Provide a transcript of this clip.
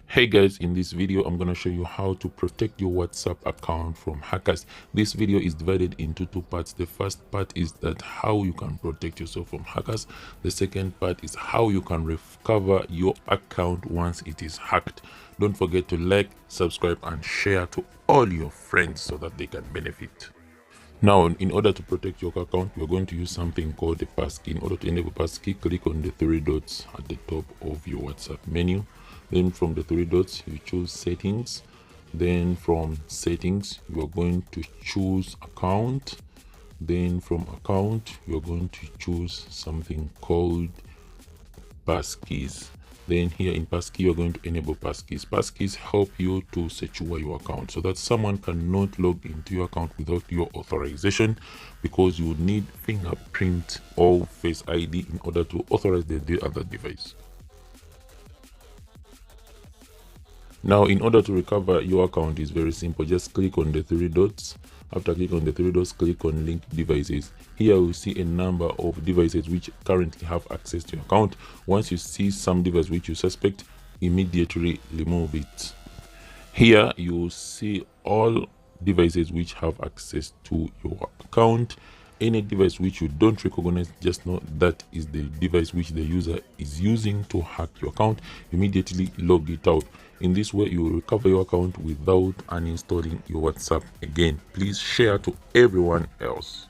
Hey guys, in this video I'm going to show you how to protect your WhatsApp account from hackers. This video is divided into two parts. The first part is that how you can protect yourself from hackers. The second part is how you can recover your account once it is hacked. Don't forget to like, subscribe and share to all your friends so that they can benefit. Now, in order to protect your account, we're going to use something called a passkey. In order to enable passkey, click on the three dots at the top of your WhatsApp menu. Then from the three dots, you choose settings. Then from settings, you are going to choose account. Then from account, you're going to choose something called passkeys. Then here in passkey, you're going to enable passkeys. Passkeys help you to secure your account so that someone cannot log into your account without your authorization, because you would need fingerprint or face ID in order to authorize the other device. Now, in order to recover your account is very simple. Just click on the three dots. After clicking on the three dots, click on link devices. Here we see a number of devices which currently have access to your account. Once you see some device which you suspect, immediately remove it. Here you will see all devices which have access to your account. Any device which you don't recognize, just know that is the device which the user is using to hack your account. Immediately log it out. In this way, you will recover your account without uninstalling your WhatsApp again. Please share to everyone else.